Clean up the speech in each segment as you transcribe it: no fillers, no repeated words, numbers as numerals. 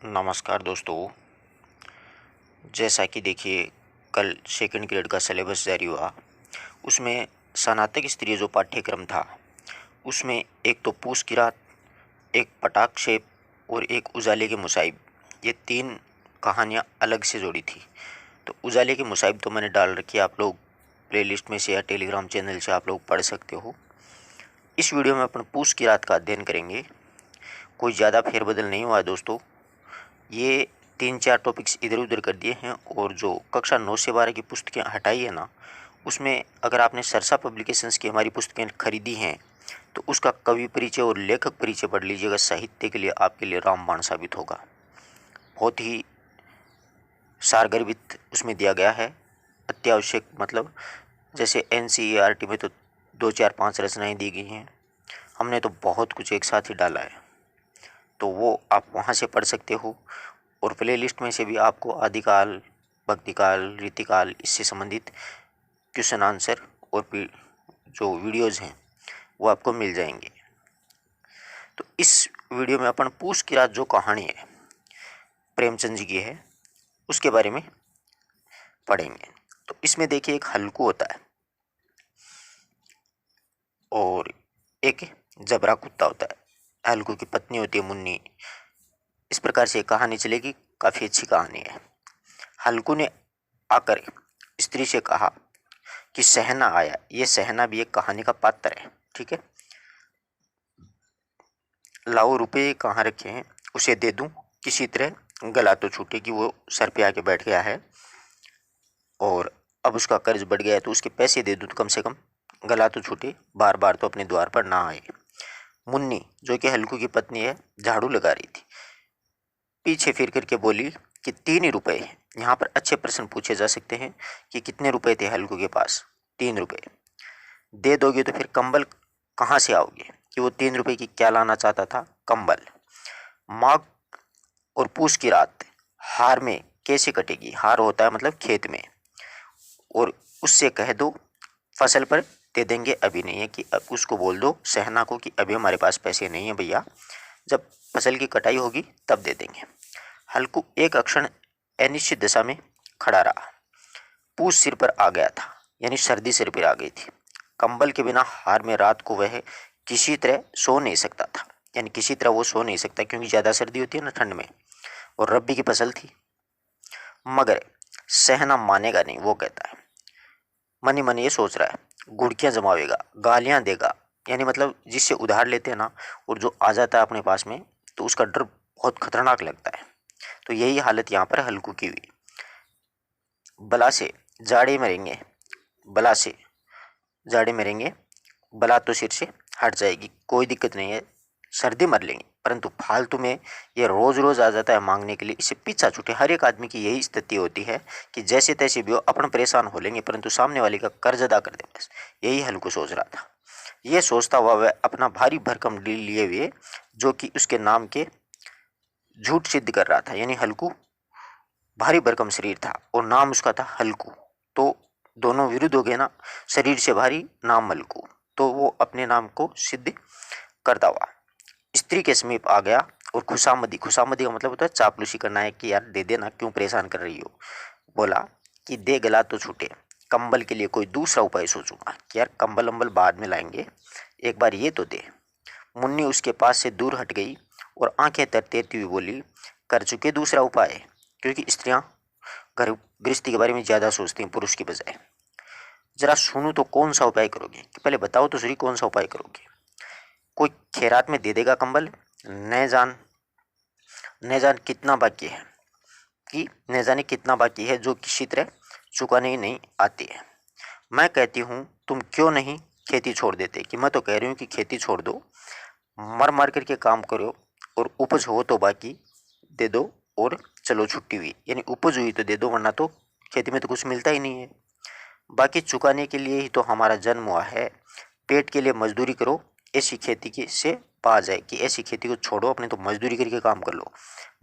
नमस्कार दोस्तों। जैसा कि देखिए, कल सेकंड ग्रेड का सिलेबस जारी हुआ। उसमें स्नातक स्तरीय जो पाठ्यक्रम था, उसमें एक तो पूस की रात, एक पटाक्षेप और एक उजाले के मुसाइब, ये तीन कहानियाँ अलग से जोड़ी थी। तो उजाले के मुसाइब तो मैंने डाल रखी है, आप लोग प्लेलिस्ट में से या टेलीग्राम चैनल से आप लोग पढ़ सकते हो। इस वीडियो में अपन पूस की रात का अध्ययन करेंगे। कोई ज़्यादा फेरबदल नहीं हुआ है दोस्तों। ये 3-4 टॉपिक्स इधर उधर कर दिए हैं, और जो कक्षा 9 से 12 की पुस्तकें हटाई है ना, उसमें अगर आपने सरसा पब्लिकेशंस की हमारी पुस्तकें खरीदी हैं तो उसका कवि परिचय और लेखक परिचय पढ़ लीजिएगा। साहित्य के लिए आपके लिए रामबाण साबित होगा। बहुत ही सारगर्भित उसमें दिया गया है। अत्यावश्यक मतलब जैसे NCERT में तो 2-4-5 रचनाएँ दी गई हैं, हमने तो बहुत कुछ एक साथ ही डाला है, तो वो आप वहाँ से पढ़ सकते हो। और प्लेलिस्ट में से भी आपको आदिकाल, भक्तिकाल, रीतिकाल, इससे संबंधित क्वेश्चन आंसर और जो वीडियोज़ हैं वो आपको मिल जाएंगे। तो इस वीडियो में अपन पूस की रात जो कहानी है प्रेमचंद जी की है, उसके बारे में पढ़ेंगे। तो इसमें देखिए, एक हल्कू होता है और एक जबरा कुत्ता होता है। हल्कू की पत्नी होती है मुन्नी। इस प्रकार से कहानी चलेगी। काफ़ी अच्छी कहानी है। हल्कू ने आकर स्त्री से कहा कि सहना आया। ये सहना भी एक कहानी का पात्र है, ठीक है। लाओ, रुपए कहाँ रखे हैं, उसे दे दूं किसी तरह, गला तो छूटे कि वो सर पे आके बैठ गया है और अब उसका कर्ज बढ़ गया है, तो उसके पैसे दे दूं तो कम से कम गला तो छूटे, बार बार तो अपने द्वार पर ना आए। मुन्नी, जो कि हल्कू की पत्नी है, झाड़ू लगा रही थी, पीछे फिर करके बोली कि 3 ही रुपए हैं। यहाँ पर अच्छे प्रश्न पूछे जा सकते हैं कि कितने रुपए थे हल्कू के पास। 3 रुपए दे दोगे तो फिर कंबल कहाँ से आओगे, कि वो 3 रुपए की क्या लाना चाहता था, कंबल। माघ और पूस की रात हार में कैसे कटेगी, हार होता है मतलब खेत में, और उससे कह दो फसल पर दे देंगे, अभी नहीं है, कि अब उसको बोल दो सहना को कि अभी हमारे पास पैसे नहीं है भैया, जब फसल की कटाई होगी तब दे देंगे। हल्कू एक क्षण अनिश्चित दशा में खड़ा रहा। पूस सिर पर आ गया था, यानी सर्दी सिर पर आ गई थी। कंबल के बिना हार में रात को वह किसी तरह सो नहीं सकता था, यानी किसी तरह वो सो नहीं सकता, क्योंकि ज़्यादा सर्दी होती है ना ठंड में, और रब्बी की फसल थी। मगर सहना मानेगा नहीं, वो कहता है, मन ही मन ये सोच रहा है, गुड़कियाँ जमावेगा, गालियाँ देगा, यानी मतलब जिससे उधार लेते हैं ना, और जो आ जाता है अपने पास में, तो उसका डर बहुत खतरनाक लगता है। तो यही हालत यहाँ पर हल्कू की हुई। बला से जाड़े मरेंगे, बला से जाड़े मरेंगे, बला तो सिर से हट जाएगी, कोई दिक्कत नहीं है, सर्दी मर लेंगे, परंतु फालतू में ये रोज रोज आ जाता है मांगने के लिए, इससे पीछा छूटे। हर एक आदमी की यही स्थिति होती है कि जैसे तैसे भी हो, अपन परेशान हो लेंगे परंतु सामने वाले का कर्ज अदा कर दे, बस यही हल्कू सोच रहा था। ये सोचता हुआ वह अपना भारी भरकम डील लिए हुए, जो कि उसके नाम के झूठ सिद्ध कर रहा था, यानी हल्कू भारी भरकम शरीर था और नाम उसका था हल्कू, तो दोनों विरुद्ध हो गए ना, शरीर से भारी, नाम हल्कू, तो वो अपने नाम को सिद्ध करता हुआ स्त्री के समीप आ गया और खुशामदी, खुशामदी का मतलब होता है चापलूसी करना है, कि यार दे देना, क्यों परेशान कर रही हो। बोला कि दे, गला तो छूटे, कंबल के लिए कोई दूसरा उपाय सोचूंगा, कि यार कंबल अम्बल बाद में लाएंगे, एक बार ये तो दे। मुन्नी उसके पास से दूर हट गई और आंखें तरतेरती हुई बोली, कर चुके दूसरा उपाय, क्योंकि स्त्रियां घर गृहस्थी के बारे में ज़्यादा सोचती हैं पुरुष की बजाय। जरा सुनूं तो कौन सा उपाय करोगे, कि पहले बताओ तो सही कौन सा उपाय करोगे। कोई खैरात में दे देगा कंबल, न जान कितना बाकी है, कि न जाने कितना बाकी है, जो किसी तरह चुकाने ही नहीं आती है। मैं कहती हूँ तुम क्यों नहीं खेती छोड़ देते, कि मैं तो कह रही हूँ कि खेती छोड़ दो, मर मर करके काम करो, और उपज हो तो बाकी दे दो, और चलो छुट्टी हुई, यानी उपज हुई तो दे दो, वरना तो खेती में तो कुछ मिलता ही नहीं है। बाकी चुकाने के लिए ही तो हमारा जन्म हुआ है, पेट के लिए मजदूरी करो, ऐसी खेती की से पा जाए, कि ऐसी खेती को छोड़ो, अपने तो मजदूरी करके काम कर लो,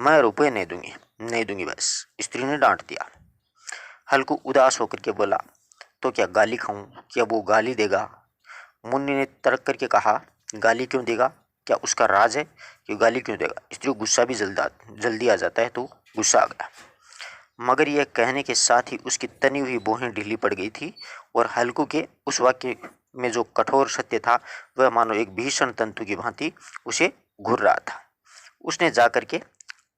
मैं रुपए नहीं दूंगी, नहीं दूंगी, बस। स्त्री ने डांट दिया। हल्कू उदास होकर के बोला, तो क्या गाली खाऊं, कि अब वो गाली देगा। मुन्नी ने तर्क करके कहा, गाली क्यों देगा, क्या उसका राज है कि गाली क्यों देगा? स्त्री को गुस्सा भी जल्दी आ जाता है, तो गुस्सा आ गया। मगर यह कहने के साथ ही उसकी तनी हुई भौहें ढीली पड़ गई थी और हल्कू के उस वाक्य में जो कठोर सत्य था वह मानो एक भीषण तंतु की भांति उसे घूर रहा था। उसने जाकर के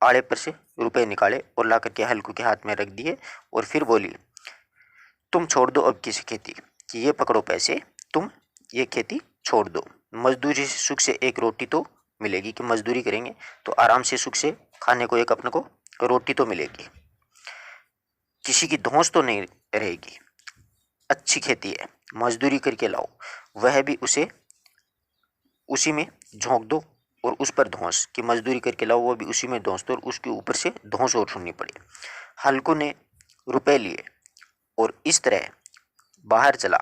आड़े पर से रुपए निकाले और ला करके हल्कू के हाथ में रख दिए और फिर बोली, तुम छोड़ दो अब किसी खेती कि ये पकड़ो पैसे, तुम ये खेती छोड़ दो। मजदूरी से सुख से एक रोटी तो मिलेगी, कि मजदूरी करेंगे तो आराम से सुख से खाने को एक अपने को रोटी तो मिलेगी, किसी की धौंस तो नहीं रहेगी। अच्छी खेती है, मजदूरी करके लाओ, वह भी उसे उसी में झोंक दो और उस पर धौंस, कि मजदूरी करके लाओ, वह भी उसी में धौंस दो और उसके ऊपर से धौंस और सुननी पड़े। हल्कू ने रुपए लिए और इस तरह बाहर चला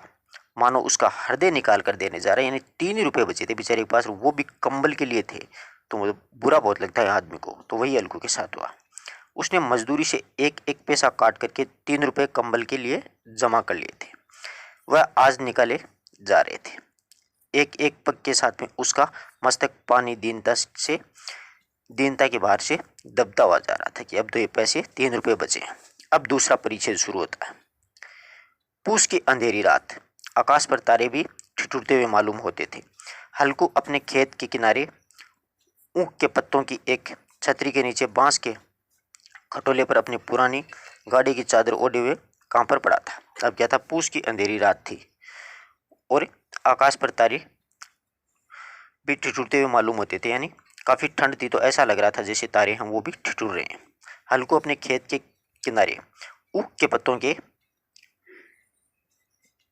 मानो उसका हृदय निकाल कर देने जा रहा है। यानी 3 ही रुपए बचे थे बेचारे के पास, वो भी कंबल के लिए थे, तो मुझे बुरा बहुत लगता है आदमी को। तो वही हल्कू के साथ हुआ। उसने मजदूरी से एक एक पैसा काट करके 3 रुपए कंबल के लिए जमा कर लिए थे। वह आज निकाले जा रहे थे। एक एक पग के साथ में उसका मस्तक पानी दीनता के बाहर से दबता हुआ जा रहा था कि अब तो ये पैसे 3 रुपए बचे हैं। अब दूसरा परिच्छेद शुरू होता है। पूस की अंधेरी रात, आकाश पर तारे भी ठिठुरते हुए मालूम होते थे। हल्कू अपने खेत के किनारे ऊख के पत्तों की एक छतरी के नीचे बांस के खटोले पर अपनी पुरानी गाड़ी की चादर ओढ़े हुए कहाँ पर पड़ा था। अब क्या था, पूस की अंधेरी रात थी और आकाश पर तारे भी ठिठुरते हुए मालूम होते थे, यानी काफ़ी ठंड थी, तो ऐसा लग रहा था जैसे तारे हैं वो भी ठिठुर रहे हैं। हल्कू अपने खेत के किनारे ऊख के पत्तों के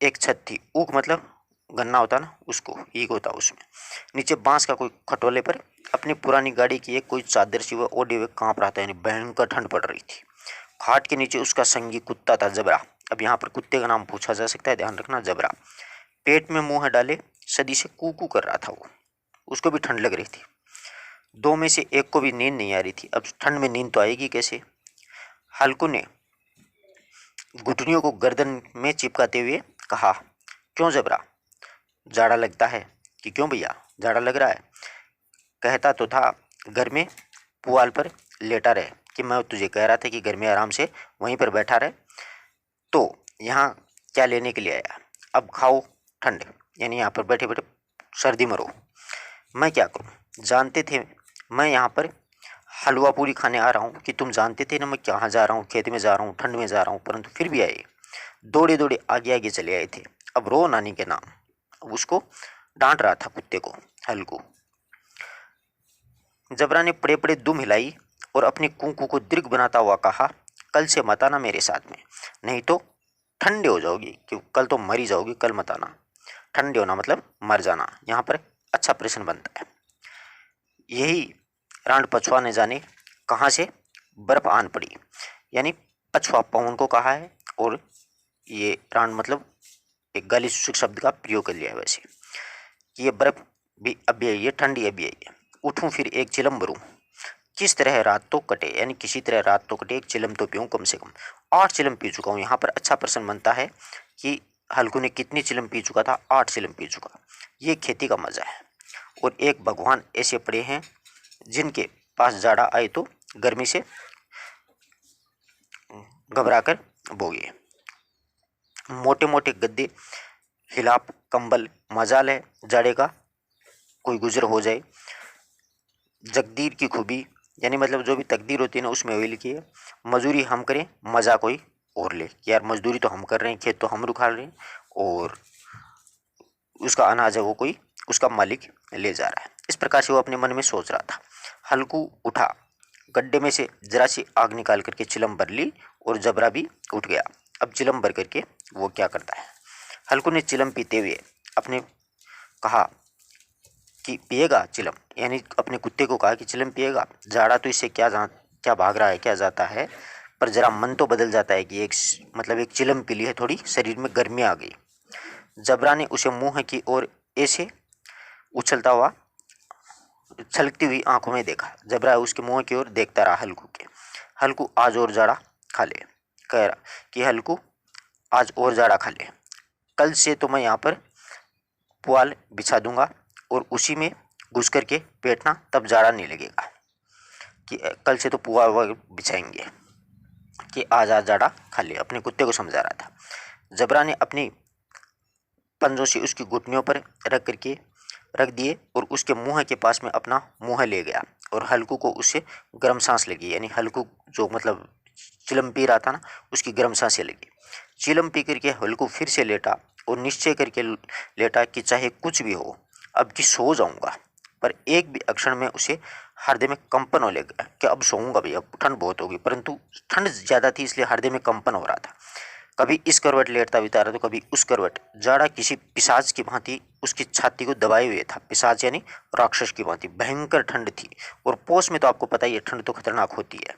एक छत थी, ऊख मतलब गन्ना होता ना, उसको ईख होता उसमें, नीचे बांस का कोई खटोले पर अपनी पुरानी गाड़ी की एक कोई चादर सी वह ओढ़े हुए कांप रहा था, यानी भयंकर ठंड पड़ रही थी। खाट के नीचे उसका संगी कुत्ता था, जबरा। अब यहाँ पर कुत्ते का नाम पूछा जा सकता है, ध्यान रखना, जबरा। पेट में मुंह डाले सदी से कू कर रहा था वो, उसको भी ठंड लग रही थी। दो में से एक को भी नींद नहीं आ रही थी। अब ठंड में नींद तो आएगी कैसे। हल्कू ने घुटनियों को गर्दन में चिपकाते हुए कहा, क्यों जबरा, जाड़ा लगता है? कि क्यों भैया, जाड़ा लग रहा है? कहता तो था घर में पुआल पर लेटा रहे, कि मैं तुझे कह रहा था कि घर में आराम से वहीं पर बैठा रहे, तो यहाँ क्या लेने के लिए आया? अब खाओ ठंड, यानी यहाँ पर बैठे बैठे सर्दी मरो। मैं क्या करूँ, जानते थे मैं यहाँ पर हलवा पूरी खाने आ रहा हूँ, कि तुम जानते थे ना मैं कहाँ जा रहा हूँ, खेत में जा रहा हूँ, ठंड में जा रहा हूँ, परंतु फिर भी आए, दौड़े दौड़े आगे आगे चले आए थे। अब रो नानी के नाम। अब उसको डांट रहा था कुत्ते को हल्कू। जबरा ने पड़े पड़े दुम हिलाई और अपनी कूकू को दीर्घ बनाता हुआ कहा, कल से मत आना मेरे साथ में, नहीं तो ठंडे हो जाओगी, कि कल तो मरी जाओगी, कल मत आना। ठंडे होना मतलब मर जाना, यहाँ पर अच्छा प्रश्न बनता है। यही रांड पछुआ ने जाने कहाँ से बर्फ आन पड़ी, यानी पछुआ पवन को कहा है, और ये रांड मतलब एक गाली सूचक शब्द का प्रयोग कर लिया है वैसे, कि ये बर्फ भी अभी आई है, ठंडी अभी आई है। उठूं फिर एक चिलम भरूं, किस तरह रात तो कटे, यानी किसी तरह रात तो कटे, एक चिलम तो पीऊँ कम से कम। 8 चिलम पी चुका हूँ। यहाँ पर अच्छा प्रश्न बनता है कि हल्कू ने कितनी चिलम पी चुका था? 8 चिलम पी चुका। ये खेती का मजा है। और एक भगवान ऐसे पड़े हैं जिनके पास जाड़ा आए तो गर्मी से घबरा कर बोगे। मोटे मोटे गद्दे, हिलाप, कंबल, मजाल है जाड़े का कोई गुजर हो जाए। जगदीर की खूबी, यानी मतलब जो भी तकदीर होती है ना उसमें वही लिखी है, मजदूरी हम करें मज़ा कोई और ले, कि यार मजदूरी तो हम कर रहे हैं, खेत तो हम उखाड़ रहे हैं, और उसका अनाज है वो कोई उसका मालिक ले जा रहा है। इस प्रकार से वो अपने मन में सोच रहा था। हल्कू उठा, गड्ढे में से जरा सी आग निकाल करके चिलम भर ली और जबरा भी उठ गया। अब चिलम भर करके वो क्या करता है, हल्कू ने चिलम पीते हुए अपने कहा कि पिएगा चिलम, यानी अपने कुत्ते को कहा कि चिलम पिएगा, जाड़ा तो इससे क्या भाग रहा है, क्या जाता है, पर जरा मन तो बदल जाता है कि एक चिलम पी ली है, थोड़ी शरीर में गर्मी आ गई। जबरा ने उसे मुंह की ओर ऐसे उछलता हुआ छलकती हुई आंखों में देखा। जबरा उसके मुंह की ओर देखता रहा हल्कू के। हल्कू आज और जाड़ा खा ले, कह रहा कि हल्कू आज और जाड़ा खा ले, कल से तो मैं यहाँ पर पुआल बिछा दूंगा और उसी में घुस करके बैठना, तब जाड़ा नहीं लगेगा कि कल से तो पुआ हुआ बिछाएंगे कि आज आज जाड़ा खा ले। अपने कुत्ते को समझा रहा था। जबरा ने अपनी पंजों से उसकी घुटनों पर रख दिए और उसके मुंह के पास में अपना मुंह ले गया और हल्कू को उससे गर्म सांस लगी, यानी हल्कू जो मतलब चिलम पी रहा था ना, उसकी गर्म सांसें लगी। चिलम पी करके हल्कू फिर से लेटा और निश्चय करके लेटा कि चाहे कुछ भी हो अब कि सो जाऊंगा। पर एक भी अक्षण में उसे हृदय में कंपन होने लगा कि अब सोऊंगा भाई, अब ठंड बहुत होगी। परंतु ठंड ज़्यादा थी इसलिए हृदय में कंपन हो रहा था। कभी इस करवट लेटता बिता रहा तो कभी उस करवट। जाड़ा किसी पिशाच की भांति उसकी छाती को दबाए हुए था। पिशाच यानी राक्षस की भांति भयंकर ठंड थी। और पोष में तो आपको पता ही है ठंड तो खतरनाक होती है।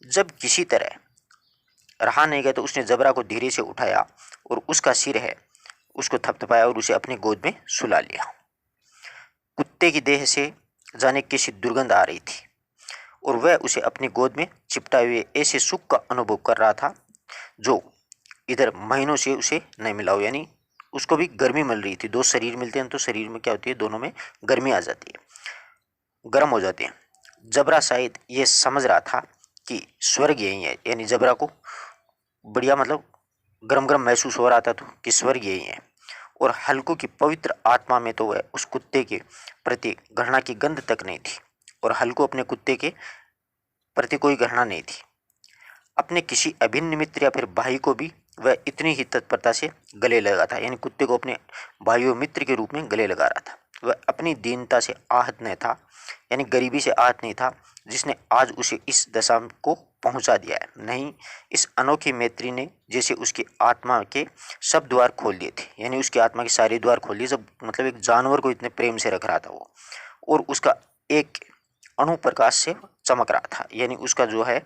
जब किसी तरह रहा नहीं गया तो उसने जबरा को धीरे से उठाया और उसका सिर है उसको थपथपाया और उसे अपनी गोद में सुला लिया। कुत्ते की देह से जाने किसी दुर्गंध आ रही थी और वह उसे अपनी गोद में चिपटाए हुए ऐसे सुख का अनुभव कर रहा था जो इधर महीनों से उसे नहीं मिला हो। यानी उसको भी गर्मी मिल रही थी। दो शरीर मिलते हैं तो शरीर में क्या होती है, दोनों में गर्मी आ जाती है, गर्म हो जाते हैं। जबरा शायद ये समझ रहा था कि स्वर्ग यही है, यानी जबरा को बढ़िया मतलब गरम गरम महसूस हो रहा था तो कि स्वर्ग यही है। और हल्कू की पवित्र आत्मा में तो वह उस कुत्ते के प्रति घृणा की गंध तक नहीं थी और हल्कू अपने कुत्ते के प्रति कोई घृणा नहीं थी। अपने किसी अभिन्न मित्र या फिर भाई को भी वह इतनी ही तत्परता से गले लगा था, यानी कुत्ते को अपने भाई और मित्र के रूप में गले लगा रहा था। वह अपनी दीनता से आहत नहीं था, यानी गरीबी से आहत नहीं था जिसने आज उसे इस दशा को पहुंचा दिया है। नहीं, इस अनोखी मैत्री ने जैसे उसकी आत्मा के सब द्वार खोल दिए थे, यानी उसकी आत्मा के सारे द्वार खोल दिए। जब मतलब एक जानवर को इतने प्रेम से रख रहा था वो, और उसका एक अणु प्रकाश से चमक रहा था, यानी उसका जो है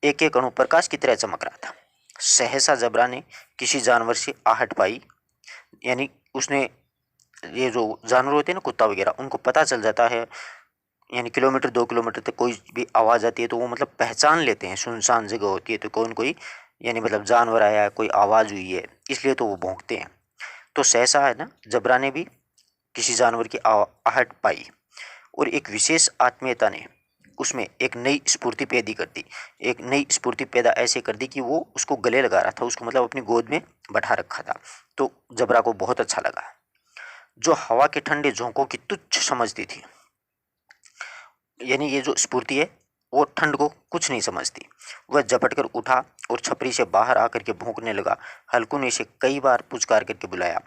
एक एक अणु प्रकाश की तरह चमक रहा था। सहसा जबरा ने किसी जानवर से आहट पाई, यानी उसने ये जो जानवर होते हैं ना कुत्ता वगैरह, उनको पता चल जाता है, यानी किलोमीटर 2 किलोमीटर तक कोई भी आवाज़ आती है तो वो मतलब पहचान लेते हैं। सुनसान जगह होती है तो कोई यानी मतलब जानवर आया है, कोई आवाज़ हुई है, इसलिए तो वो भौंकते हैं। तो सहसा है ना, जबरा ने भी किसी जानवर की आहट पाई और एक विशेष आत्मीयता ने उसमें एक नई स्फूर्ति पैदा कर दी। एक नई स्फूर्ति पैदा ऐसे कर दी कि वो उसको गले लगा रहा था, उसको मतलब अपनी गोद में बैठा रखा था। तो जबरा को बहुत अच्छा लगा। जो हवा के ठंडे झोंकों की तुच्छ समझती थी, यानी ये जो स्फूर्ति है वो ठंड को कुछ नहीं समझती। वह झपट कर उठा और छपरी से बाहर आकर के भौंकने लगा। हल्कू ने इसे कई बार पुचकार करके बुलाया,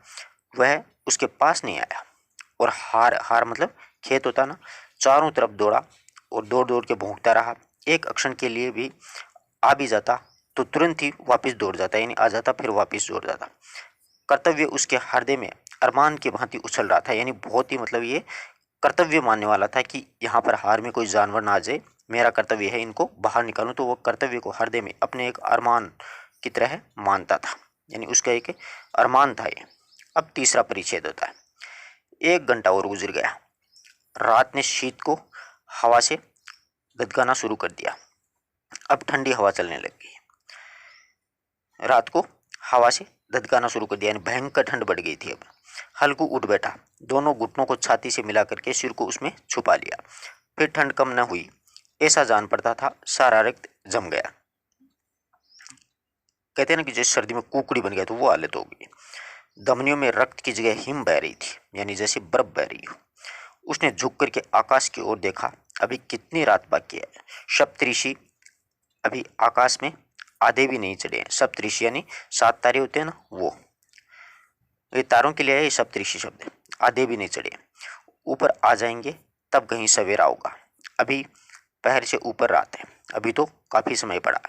वह उसके पास नहीं आया और हार हार मतलब खेत होता ना, चारों तरफ दौड़ा और दौड़ दौड़ के भौंकता रहा। एक अक्षण के लिए भी आ भी जाता तो तुरंत ही वापस दौड़ जाता, यानी आ जाता फिर वापस दौड़ जाता। कर्तव्य उसके हृदय में अरमान की भांति उछल रहा था, यानी बहुत ही मतलब ये कर्तव्य मानने वाला था कि यहाँ पर हार में कोई जानवर ना आ जाए, मेरा कर्तव्य है इनको बाहर निकालूं। तो वो कर्तव्य को हृदय में अपने एक अरमान की तरह मानता था, यानी उसका एक अरमान था ये। अब तीसरा परिच्छेद होता है। 1 घंटा और गुजर गया। रात ने शीत को हवा से गदगदाना शुरू कर दिया। अब ठंडी हवा चलने लग गई। रात को हवा से गदगदाना शुरू कर दिया, यानी भयंकर ठंड बढ़ गई थी। अब हल्कू उठ बैठा, दोनों घुटनों को छाती से मिला करके सिर को उसमें छुपा लिया। फिर ठंड कम न हुई, ऐसा जान पड़ता था सारा रक्त जम गया। कहते हैं ना कि जैसे सर्दी में कुकड़ी बन गया तो वो हालत हो गई। धमनियों में रक्त की जगह हिम बह रही थी, यानी जैसे बर्फ बह रही हो। उसने झुक करके आकाश की ओर देखा। अभी कितनी रात बाकी है। सप्तऋषि अभी आकाश में आधे भी नहीं चढ़े हैं। सप्तऋषि यानी 7 तारे होते हैं ना, वो ये तारों के लिए है ये सप्तऋषि शब्द। आधे भी नहीं चढ़े, ऊपर आ जाएंगे तब कहीं सवेरा होगा। अभी पहर से ऊपर रात है, अभी तो काफ़ी समय पड़ा।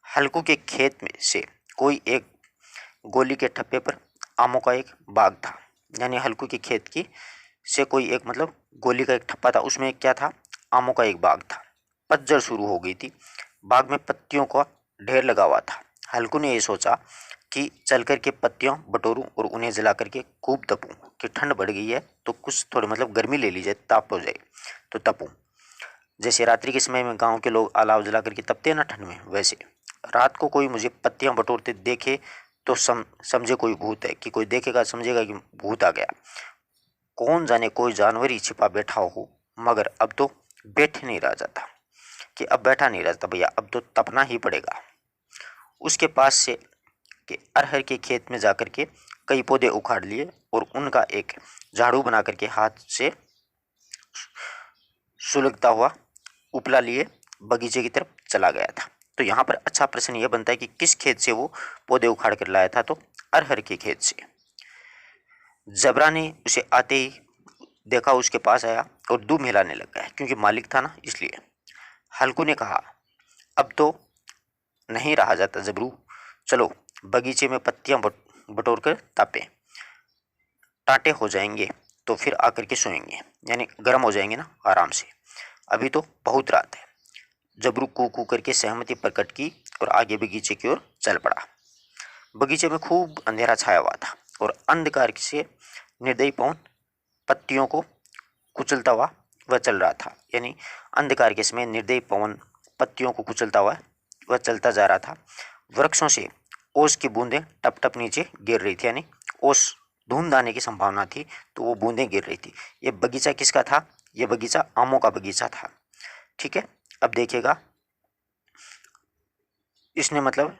हल्कू के खेत में से कोई एक गोली के ठप्पे पर आमों का एक बाग था, यानी हल्कू के खेत की से कोई एक मतलब गोली का एक ठप्पा था, उसमें क्या था, आमों का एक बाग था। पतझड़ शुरू हो गई थी, बाग में पत्तियों का ढेर लगा हुआ था। हल्कू ने यह सोचा कि चल कर के पत्तियों बटोरूं और उन्हें जला करके खूब तपूं कि ठंड बढ़ गई है तो कुछ थोड़ी मतलब गर्मी ले ली जाए, ताप हो जाए तो तपूं। जैसे रात्रि के समय में गांव के लोग अलाव जला करके तपते हैं ना ठंड में, वैसे रात को कोई मुझे पत्तियां बटोरते देखे तो समझे कोई भूत है, कि कोई देखेगा समझेगा कि भूत आ गया। कौन जाने कोई जानवर ही छिपा बैठा हो, मगर अब तो बैठ नहीं रहा जाता, कि अब बैठा नहीं रहा जाता भैया, अब तो तपना ही पड़ेगा। उसके पास से कि अरहर के खेत में जाकर के कई पौधे उखाड़ लिए और उनका एक झाड़ू बना करके हाथ से सुलगता हुआ उपला लिए बगीचे की तरफ चला गया था। तो यहाँ पर अच्छा प्रश्न यह बनता है कि किस खेत से वो पौधे उखाड़ कर लाया था, तो अरहर के खेत से। जबरा ने उसे आते ही देखा, उसके पास आया और दूध मिलाने लग गया, क्योंकि मालिक था ना इसलिए। हल्कू ने कहा, अब तो नहीं रहा जाता जबरू, चलो बगीचे में पत्तियां बटोर कर तापें, टाटे हो जाएंगे तो फिर आकर के सोएंगे, यानी गर्म हो जाएंगे ना आराम से, अभी तो बहुत रात है। जबरू कू कू करके सहमति प्रकट की और आगे बगीचे की ओर चल पड़ा। बगीचे में खूब अंधेरा छाया हुआ था और अंधकार से निर्दयी पवन पत्तियों को कुचलता हुआ वह चल रहा था, यानी अंधकार के समय निर्दयी पवन पत्तियों को कुचलता हुआ वह चलता जा रहा था। वृक्षों से ओस की बूंदें टप टप नीचे गिर रही थी, यानी ओस धुंध आने की संभावना थी, तो वो बूंदें गिर रही थी। ये बगीचा किसका था? ये बगीचा आमों का बगीचा था। ठीक है, अब देखिएगा, इसने मतलब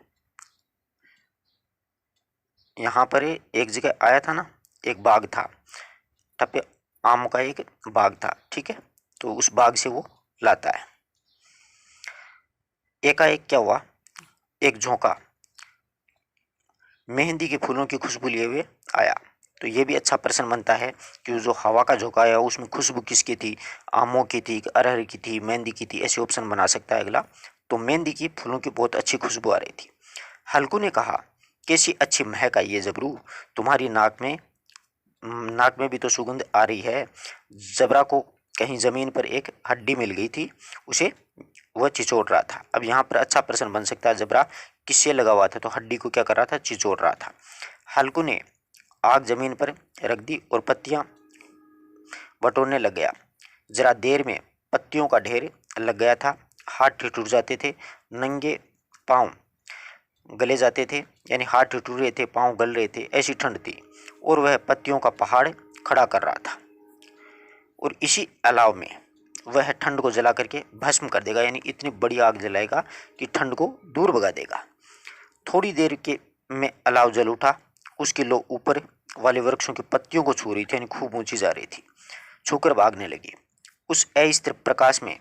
यहाँ पर एक जगह आया था ना, एक बाग था, तब पे आम का एक बाग था। ठीक है, तो उस बाग से वो लाता है। एकाएक क्या हुआ, एक झोंका मेहंदी के फूलों की खुशबू लिए हुए आया। तो ये भी अच्छा प्रश्न बनता है कि जो हवा का झोंका आया उसमें खुशबू किसकी थी? आमों की थी, अरहर की थी, मेहंदी की थी, ऐसे ऑप्शन बना सकता है अगला। तो मेहंदी की फूलों की बहुत अच्छी खुशबू आ रही थी। हल्कू ने कहा, कैसी अच्छी महक आई है जबरू, तुम्हारी नाक में भी तो सुगंध आ रही है। जबरा को कहीं जमीन पर एक हड्डी मिल गई थी, उसे वह चिचोड़ रहा था। अब यहाँ पर अच्छा प्रश्न बन सकता है, जबरा किससे लगा हुआ था? तो हड्डी को क्या कर रहा था? चिचोड़ रहा था। हल्कू ने आग जमीन पर रख दी और पत्तियां बटोरने लग गया। जरा देर में पत्तियों का ढेर लग गया था, हाथ ठिठुर जाते थे, नंगे पांव गले जाते थे, यानी हाथ ठिठुर रहे थे, पांव गल रहे थे, ऐसी ठंड थी। और वह पत्तियों का पहाड़ खड़ा कर रहा था और इसी अलाव में वह ठंड को जला करके भस्म कर देगा, यानी इतनी बड़ी आग जलाएगा कि ठंड को दूर भगा देगा। थोड़ी देर के में अलाव जल उठा, उसकी लो ऊपर वाले वृक्षों की पत्तियों को छू रही थी, यानी खूब ऊंची जा रही थी, छूकर भागने लगी। उस अस्त्र प्रकाश में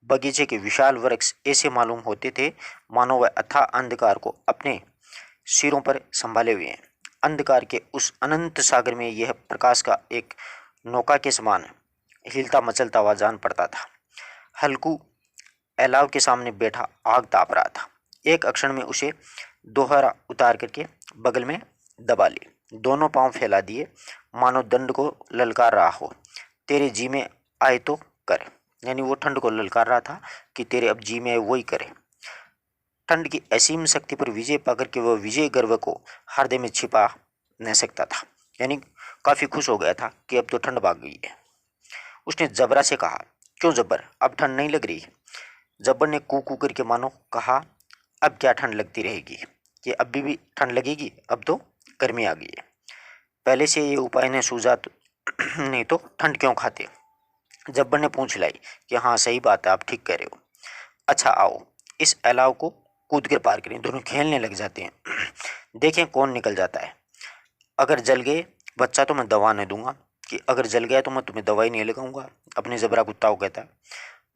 बगीचे के विशाल वृक्ष ऐसे मालूम होते थे मानो वह अथाह अंधकार को अपने सिरों पर संभाले हुए हैं। अंधकार के उस अनंत सागर में यह प्रकाश का एक नौका के समान हिलता मचलता हुआ जान पड़ता था। हल्कू अलाव के सामने बैठा आग ताप रहा था। एक क्षण में उसे दोहरा उतार करके बगल में दबा ली, दोनों पांव फैला दिए मानो दंड को ललकार रहा हो। तेरे जी में आए तो कर, यानी वो ठंड को ललकार रहा था कि तेरे अब जी में आए वही करे। ठंड की असीम शक्ति पर विजय पाकर के वह विजय गर्व को हृदय में छिपा न सकता था, यानी काफी खुश हो गया था कि अब तो ठंड भाग गई है। उसने जबरा से कहा, क्यों जब्बर, अब ठंड नहीं लग रही? जब्बर ने कू कू करके मानो कहा, अब क्या ठंड लगती रहेगी, कि अभी भी ठंड लगेगी, अब तो गर्मी आ गई है। पहले से ये उपाय ने सूझा तो नहीं तो ठंड क्यों खाते? जब्बर ने पूछ लाई कि हाँ सही बात है, आप ठीक कह रहे हो। अच्छा आओ इस अलाव को कूद कर पार करें। दोनों खेलने लग जाते हैं, देखें कौन निकल जाता है। अगर जल गए बच्चा तो मैं दवा नहीं दूंगा, कि अगर जल गया तो मैं तुम्हें दवाई नहीं लगाऊंगा, अपने जबरा कुत्ता को कहता है।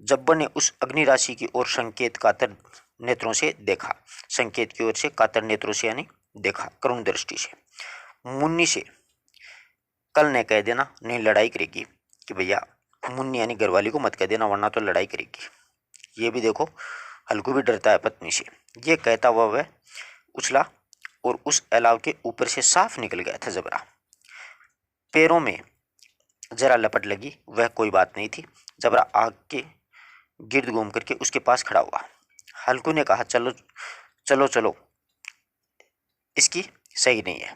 जब्बर ने उस अग्नि राशि की ओर संकेत कातर नेत्रों से देखा, संकेत की ओर से कातर नेत्रों से यानी देखा करुण दृष्टि से। मुन्नी से कल न कह देना, नहीं लड़ाई करेगी, कि भैया मुन्नी यानी घरवाली को मत कह देना वरना तो लड़ाई करेगी। ये भी देखो हल्कू भी डरता है पत्नी से। ये कहता हुआ वह उछला और उस अलाव के ऊपर से साफ निकल गया था जबरा। पैरों में जरा लपट लगी, वह कोई बात नहीं थी। जबरा आग के गिर्द घूम करके उसके पास खड़ा हुआ। हल्कू ने कहा, चलो चलो चलो, इसकी सही नहीं है,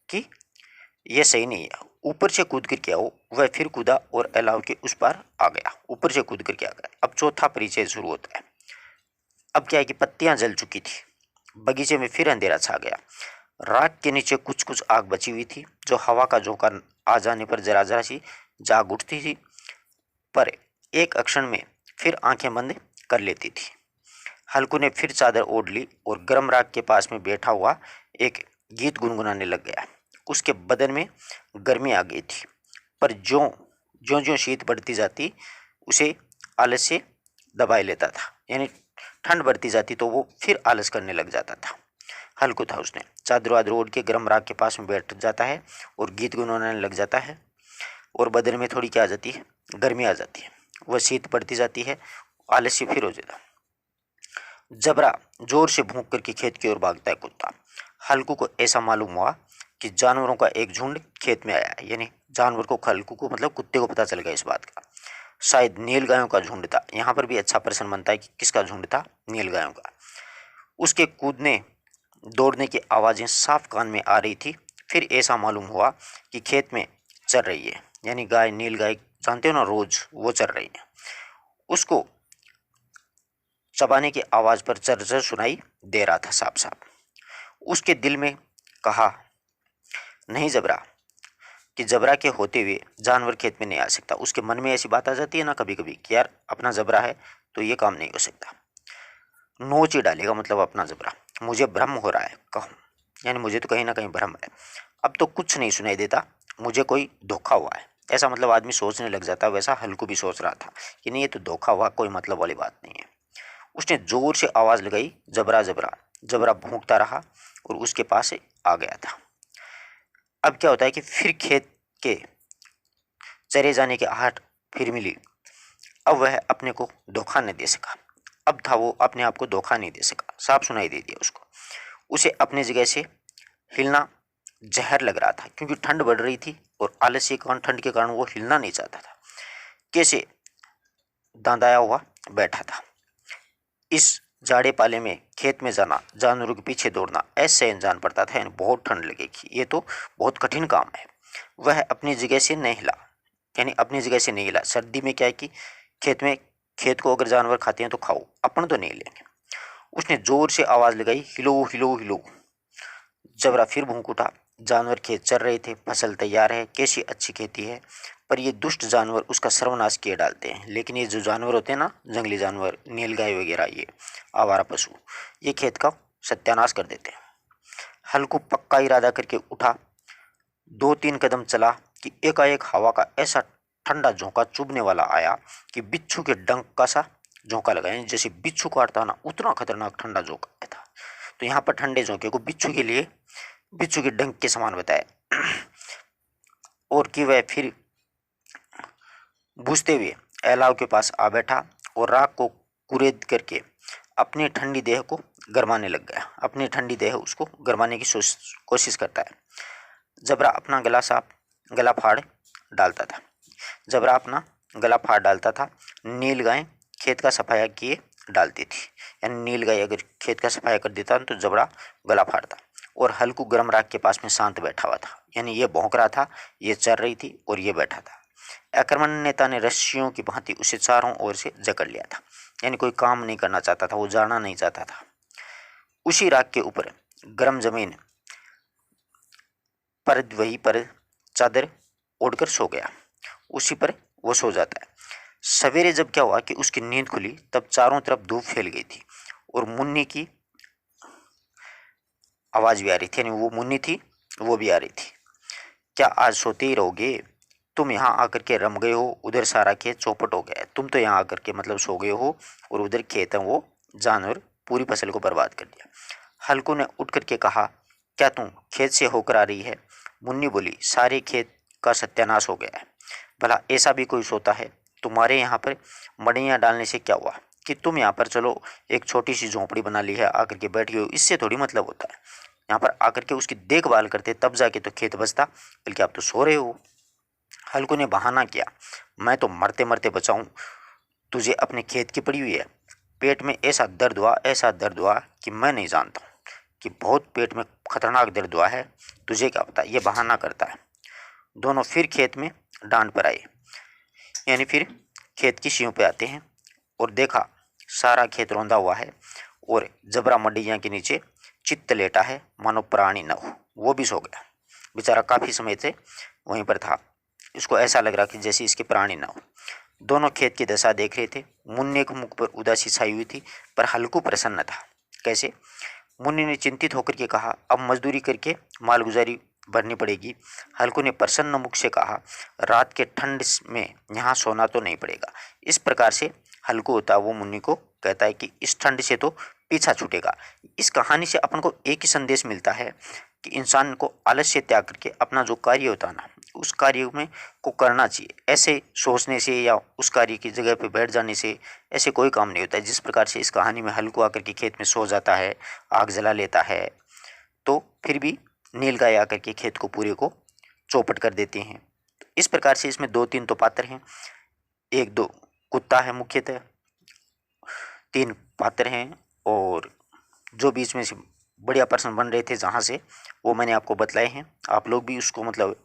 कि यह सही नहीं है, ऊपर से कूद कर के आओ। वह फिर कूदा और अलाव के उस पार आ गया, ऊपर से कूद कर के आ गया। अब चौथा परिचय शुरू होता है। अब क्या है कि पत्तियां जल चुकी थी, बगीचे में फिर अंधेरा छा गया। राख के नीचे कुछ कुछ आग बची हुई थी, जो हवा का झोंका आ जाने पर जरा जरा सी जाग उठती थी, पर एक क्षण में फिर आंखें बंद कर लेती थी। हल्कू ने फिर चादर ओढ़ ली और गर्म राख के पास में बैठा हुआ एक गीत गुनगुनाने लग गया। उसके बदन में गर्मी आ गई थी, पर ज्यों ज्यों ज्यों शीत बढ़ती जाती उसे आलस से दबाए लेता था। यानी ठंड बढ़ती जाती तो वो फिर आलस करने लग जाता था। हल्कू था, उसने चादर वादर ओढ़ के गर्म राख के पास में बैठ जाता है और गीत गुनगुनाने लग जाता है, और बदन में थोड़ी क्या आ जाती है, गर्मी आ जाती है। वह शीत बढ़ती जाती है, आलस्य फिर हो जाता। जबरा जोर से भौंक करके खेत की ओर भागता है कुत्ता। हल्कू को ऐसा मालूम हुआ कि जानवरों का एक झुंड खेत में आया है। यानी जानवर को, हल्कू को मतलब कुत्ते को पता चल गया इस बात का। शायद नील गायों का झुंड था। यहाँ पर भी अच्छा प्रश्न बनता है कि किसका झुंड था? नील गायों का। उसके कूदने दौड़ने की आवाज़ें साफ कान में आ रही थी। फिर ऐसा मालूम हुआ कि खेत में चर रही है। यानी गाय, नील गाय जानते हो ना, रोज वो चर रही है। उसको चबाने की आवाज़ पर चर चर सुनाई दे रहा था साफ साफ। उसके दिल में कहा, नहीं जबरा, कि जबरा के होते हुए जानवर खेत में नहीं आ सकता। उसके मन में ऐसी बात आ जाती है ना कभी कभी कि यार अपना जबरा है तो ये काम नहीं हो सकता। नोच ही डालेगा मतलब अपना जबरा। मुझे भ्रम हो रहा है कहूँ, यानी मुझे तो कहीं ना कहीं भ्रम है। अब तो कुछ नहीं सुनाई देता, मुझे कोई धोखा हुआ है, ऐसा मतलब आदमी सोचने लग जाता। वैसा हल्कू भी सोच रहा था कि नहीं ये तो धोखा हुआ, कोई मतलब वाली बात नहीं है। उसने जोर से आवाज़ लगाई, जबरा जबरा। जबरा भौंकता रहा और उसके पास से आ गया था। अब क्या होता है कि फिर खेत के चरे जाने की आहट फिर मिली। अब वह अपने को धोखा न दे सका। अब था वो अपने आप को धोखा नहीं दे सका, साफ सुनाई दे दिया उसको। उसे अपने जगह से हिलना जहर लग रहा था, क्योंकि ठंड बढ़ रही थी और आलस्य के कारण, ठंड के कारण वो हिलना नहीं चाहता था। कैसे दांदाया हुआ बैठा था। इस जाड़े पाले में खेत में जाना, जानवरों के पीछे दौड़ना ऐसे जान पड़ता था। यानी बहुत ठंड लगेगी, ये तो बहुत कठिन काम है। वह अपनी जगह से नहीं हिला, यानी अपनी जगह से नहीं हिला। सर्दी में क्या है कि खेत को अगर जानवर खाते हैं तो खाओ, अपन तो नहीं लेंगे। उसने जोर से आवाज लगाई, हिलो हिलो हिलो। जबरा फिर भूख उठा। जानवर खेत चर रहे थे, फसल तैयार है, कैसी अच्छी खेती है। पर ये दुष्ट जानवर उसका सर्वनाश किए डालते हैं। लेकिन ये जो जानवर होते हैं ना, जंगली जानवर, नीलगाय वगैरह, ये आवारा पशु, ये खेत का सत्यानाश कर देते हैं। हल्कू पक्का इरादा करके उठा, 2-3 कदम चला कि एकाएक हवा का ऐसा ठंडा झोंका चुभने वाला आया कि बिच्छू के डंक का सा झोंका लगा। यानी जैसे बिच्छू काटता ना, उतना खतरनाक ठंडा झोंका आया था। तो यहाँ पर ठंडे झोंके को बिच्छू के लिए, बिच्छू के डंक के समान बताया। और कि वह फिर बूझते हुए एलाव के पास आ बैठा और राख को कुरेद करके अपनी ठंडी देह को गरमाने लग गया। अपनी ठंडी देह उसको गरमाने की कोशिश करता है। जबरा अपना गला फाड़ डालता था। जबरा अपना गला फाड़ डालता था। नील गाय खेत का सफाया किए डालती थी। यानी नील गाय अगर खेत का सफाया कर देता तो जबरा गला फाड़ता। और हल्कू गर्म राख के पास में शांत बैठा हुआ था। यानी ये भौंक रहा था, ये चर रही थी और ये बैठा था। आक्रमण नेता ने रस्सियों की भांति उसे चारों ओर से जकड़ लिया था। यानी कोई काम नहीं करना चाहता था, वो जाना नहीं चाहता था। उसी राख के ऊपर गर्म जमीन पर वही पर चादर ओढ़कर सो गया। उसी पर वो सो जाता है। सवेरे जब क्या हुआ कि उसकी नींद खुली, तब चारों तरफ धूप फैल गई थी और मुन्नी की आवाज भी आ रही थी। यानी वो मुन्नी थी, वो भी आ रही थी। क्या आज सोते ही रहोगे? तुम यहाँ आकर के रम गए हो, उधर सारा खेत चौपट हो गया है। तुम तो यहाँ आकर के मतलब सो गए हो और उधर खेत है वो जानवर पूरी फसल को बर्बाद कर दिया। हल्कू ने उठ करके कहा, क्या तुम खेत से होकर आ रही है? मुन्नी बोली, सारे खेत का सत्यानाश हो गया है। भला ऐसा भी कोई सोता है? तुम्हारे यहाँ पर मड़ियाँ डालने से क्या हुआ कि तुम यहाँ पर चलो एक छोटी सी झोंपड़ी बना ली है, आकर के बैठ गए हो, इससे थोड़ी मतलब होता है। यहाँ पर आकर के उसकी देखभाल करते तब जाके तो खेत बचता, बल्कि आप तो सो रहे हो। हल्कू ने बहाना किया, मैं तो मरते मरते बचाऊं, तुझे अपने खेत की पड़ी हुई है। पेट में ऐसा दर्द हुआ कि मैं नहीं जानता हूँ कि बहुत पेट में खतरनाक दर्द हुआ है। तुझे क्या पता? ये बहाना करता है। दोनों फिर खेत में डांड पर आए। यानी फिर खेत की सीढ़ियों पे आते हैं और देखा सारा खेत रौंदा हुआ है और जबरा मड्डियाँ के नीचे चित्त लेटा है, मानो प्राणी न हो। वो भी सो गया बेचारा, काफ़ी समय से वहीं पर था। इसको ऐसा लग रहा कि जैसे इसके प्राणी न हो। दोनों खेत की दशा देख रहे थे। मुन्ने के मुख पर उदासी छाई हुई थी, पर हल्कू प्रसन्न था। कैसे? मुन्ने ने चिंतित होकर के कहा, अब मजदूरी करके मालगुजारी भरनी पड़ेगी। हल्कू ने प्रसन्न मुख से कहा, रात के ठंड में यहाँ सोना तो नहीं पड़ेगा। इस प्रकार से हल्कू होता वो मुन्नी को कहता है कि इस ठंड से तो पीछा छूटेगा। इस कहानी से अपन को एक ही संदेश मिलता है कि इंसान को आलस्य त्याग करके अपना जो कार्य होता है ना, उस कार्य में को करना चाहिए। ऐसे सोचने से या उस कार्य की जगह पे बैठ जाने से ऐसे कोई काम नहीं होता है। जिस प्रकार से इस कहानी में हल्कू आकर के खेत में सो जाता है, आग जला लेता है, तो फिर भी नीलगाय आकर के खेत को पूरे को चौपट कर देते हैं। इस प्रकार से इसमें 2-3 तो पात्र हैं। एक दो कुत्ता है मुख्यतः, 3 पात्र हैं, और जो बीच में से बढ़िया पर्सन बन रहे थे जहाँ से, वो मैंने आपको बतलाए हैं। आप लोग भी उसको मतलब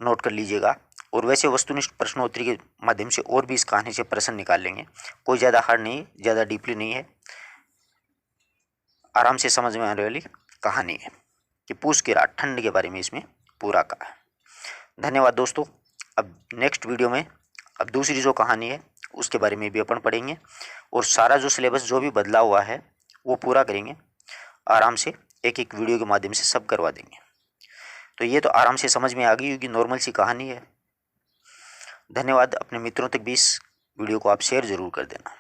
नोट कर लीजिएगा। और वैसे वस्तुनिष्ठ प्रश्नोत्तरी के माध्यम से और भी इस कहानी से प्रश्न निकाल लेंगे। कोई ज़्यादा हार्ड नहीं, ज़्यादा डीपली नहीं है, आराम से समझ में आने वाली कहानी है कि पूस की रात ठंड के बारे में इसमें पूरा कहा है। धन्यवाद दोस्तों। अब नेक्स्ट वीडियो में अब दूसरी जो कहानी है उसके बारे में भी अपन पढ़ेंगे, और सारा जो सिलेबस जो भी बदला हुआ है वो पूरा करेंगे। आराम से एक एक वीडियो के माध्यम से सब करवा देंगे। तो ये तो आराम से समझ में आ गई होगी, नॉर्मल सी कहानी है। धन्यवाद। अपने मित्रों तक भी इस वीडियो को आप शेयर ज़रूर कर देना।